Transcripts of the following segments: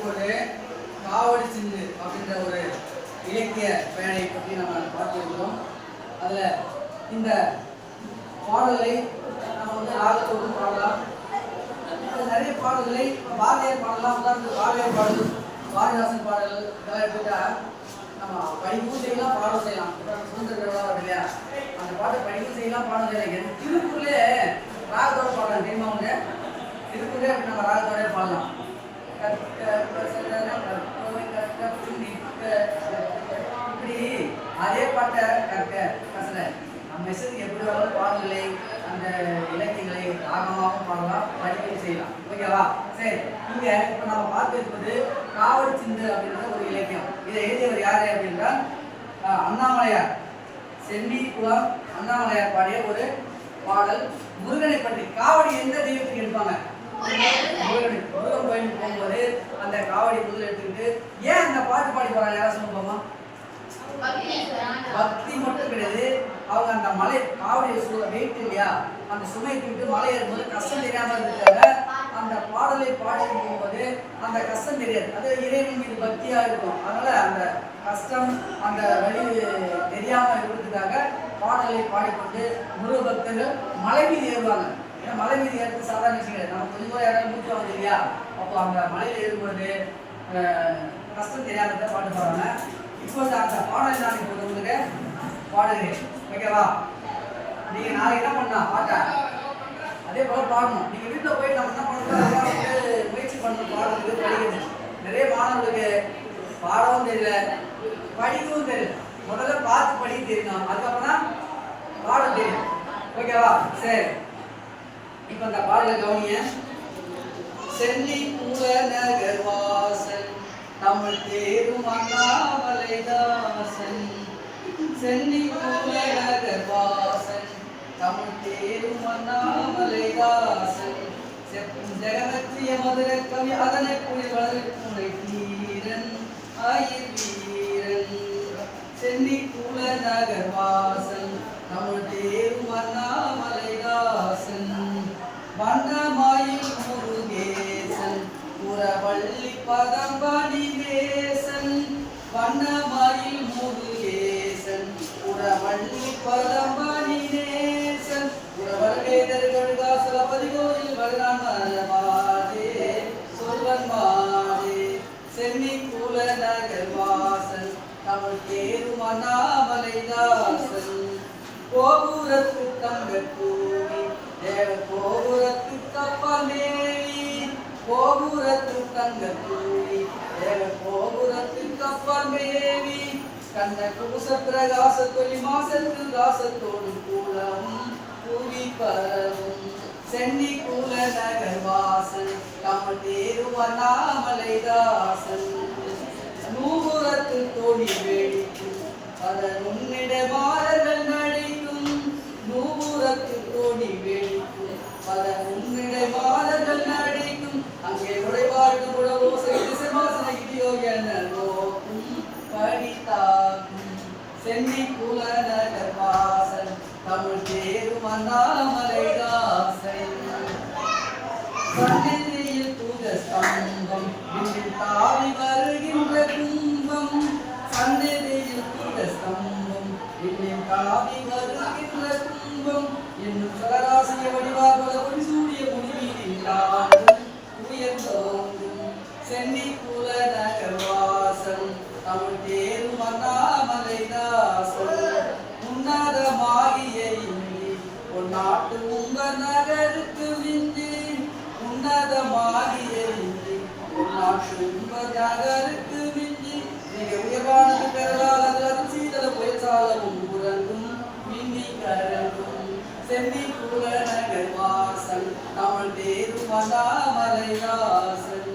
இப்போது காவடி சிந்து அப்படின்ற ஒரு இலக்கிய பேழை பற்றி நம்ம பார்த்துருக்கிறோம். அதில் இந்த பாடலை நம்ம ராகத்தோடு பாடலாம். நிறைய பாடல்களை பாரதியார் பாடலாம். உதாரணத்துக்கு பாரதியார் பாடல், பாரதிதாசன் பாடல் இதெல்லாம் எடுத்துட்டா நம்ம படிக்கவும் செய்யலாம், பாடம் செய்யலாம். சுதந்திர விழா இல்லையா, அந்த பாட்டை படிக்கவும் செய்யலாம், பாடம் செய்யலாம். திருக்குறளே ராகத்தோட பாடலாம் தெரியுமா? அவங்க திருக்குறளே அப்படி நம்ம ராகத்தோட பாடலாம். இப்படி அதே பாட்டை கற்க கசல நம்ம இசத்துக்கு எப்படி வராலும் பாடல்களை அந்த இலக்கியங்களை ராகமாகவும் பாடலாம், படிக்கவும் செய்யலாம். ஓகேவா? சரி, இங்க இப்ப நம்ம பார்த்து இருப்பது காவடி சிந்து அப்படின்ற ஒரு இலக்கியம். இதை எழுதியவர் யாரு அப்படின்னா அண்ணாமலையார், சென்னிகுளம் அண்ணாமலையார் பாடிய ஒரு பாடல். முருகனை பற்றி. காவடி எந்த தெய்வத்துக்கு எடுப்பாங்க? முருகன் கோயிலுக்கு போகும்போது அந்த காவடி முதல் எடுத்துக்கிட்டு ஏன் அந்த பாட்டு பாடி போறாங்க? யாரும் சொல்லுவோமா? பக்தி மட்டும் கிடையாது. அவங்க அந்த மலை காவடியை வெயிட் இல்லையா, அந்த சுமை தூக்கிட்டு மலை ஏறும்போது கஷ்டம் தெரியாம இருக்காங்க. அந்த பாடலை பாடி போகும்போது அந்த கஷ்டம் தெரியாது. அது இறைவன் மீது பக்தியா இருக்கும். அதனால அந்த கஷ்டம் அந்த வழி தெரியாம இருக்கிறதுக்காக பாடலை பாடிக்கொண்டு முருக பக்தர்கள் மலை மீது ஏறுவாங்க. ஏன்னா மலை மீது ஏறது சாதாரண விஷயம் கிடையாது. நம்ம கொஞ்சம் கூட யாராவது மூச்சு வாங்க இல்லையா, அப்போ அந்த மலையில் ஏறும்போது கஷ்டம் தெரியாத பாட்டு பாடுறாங்க. இப்போது அந்த பாடலை நான் இப்போ உங்களுக்கு பாடுகிறேன். ஓகேவா? நீங்க நாளைக்கு என்ன பண்ணலாம், பாட்டா அதே போல பாடணும். நீங்க வீட்டில் போய் நம்ம என்ன பண்ணணும், முயற்சி பண்ணணும், பாடுறதுக்கு படிக்கிறது. நிறைய மாணவர்களுக்கு பாடவும் தெரியல, படிக்கவும் தெரியல. முதல்ல பார்த்து படிக்க தெரியணும், அதுக்கப்புறம் தான் பாட தெரியும். ஓகேவா? சரி, இப்ப அந்த பாடலை கவனிய. சென்னி கூட நகர் வாசல் தமிழ் தேரும் அண்ணாமலைதாசன். சென்னி கூட நகர் வாசல் தமிழ் தேரும் அண்ணாமலைதாசன். செப்பும் ஜெகவத்திய மதுர கவி அதனை கூறி வளர்க்குறை தீரன் ஆயிர் வீரன். சென்னி கூட நகர் வாசல் தமிழ் தேரும் அண்ணாமலைதாசன். வண்ணமாயில் முருகேசன் புறவள்ளி பதம்பணி நேசன். வண்ணமாயில் முருகேசன் புறவள்ளி பதம்பணி நேசன். புறவல்வேதர்கள் காசலபதி கோயில் வருணானே சொல்வன் மாதே. சென்னி குல நகர் வாசன் தமிழ் தேரும் அண்ணாமலைதாசன். கோபுரத்து தங்கத்தூவி தேவ கோபுரத்து கப்பமேவி. கோபுரத்து தங்கத்தூவி தேவ கோபுரத்து கப்பமேவி. கண்ட குபுச பிரகாச தொலி மாசத்து தாசத்தோடு கூலவும் கூவி பரவும். சென்னி கூல நகர் வாசன் தமிழ் தேரும் அண்ணாமலைதாசன். நூபுரத்து தோணி வேடிக்கும் அதன் உன்னிட மாறர்கள் நடிக்கும். நூபுரத்து தோணி வேடிக்கும் அதன் உன்னிட மாறர்கள் நடிக்கும். அங்கே நுழைவார்க்கு உடவோசை திசைவாசன இடியோ என நோக்கும் படித்தாக்கும். சென்னி குல நகர் வாசன் தமிழ் தேரும் அண்ணாமலைதாசன். சந்நிதியில் தூத ஸ்தம்பம் விண்ணில் தாவி வருகின்ற கும்பம். சந்நிதியில் தூத ஸ்தம்பம் விண்ணில் தாவி வருகின்ற கும்பம். என்னும் சகராசிய வடிவாக ஒளி சூரிய முடிவீதில் உயர்ந்தோங்கும். சென்னி குல நகர் வாசன் தமிழ் தேரும் அண்ணாமலைதாசன். உன்னதமாகிய இன்றி பொன்னாட்டு உங்க நகருக்கு விஞ்சி. உன்னதமாகிய இன்றி பொன்னாட்டு உங்க நகருக்கு விஞ்சி. மிக உயர்வானது பெறலால் அது சீதள புயற்சாலவும் உறங்கும் மின்னி கரங்கும். சென்னி குல நகர் வாசன் தமிழ் தேரும் அண்ணாமலைதாசன்.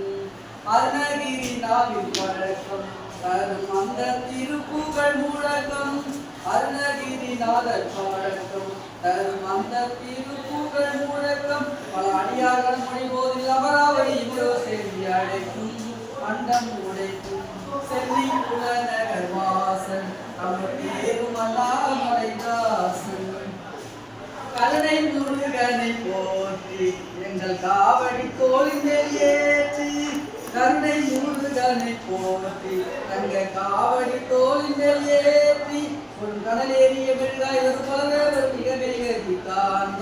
அருணகிரி நாவில் வழக்கம் தரும் அந்த திருப்புகழ் முழக்கம். அருணகிரி நாதர் பழக்கம் தரும் அந்த திருப்புகழ் முழக்கம். பல அடியார்கள் மொழிபோதில் அமராவதி இவ்வளோ செய்தி அடைக்கும் அண்டம் உடைக்கும். சென்னி குல நகர் வாசன் தமிழ் தேரும் அண்ணாமலைதாசன். கருணை முருகனை போற்றி எங்கள் காவடி தோளில் ஏற்றி. கருணை முருகனை போற்றி தங்க காவடி தோளின் மேல் ஏற்றி ஒரு கடலேறிய வெள்ளாய் ஒரு பலவேறு மிக மிக தான்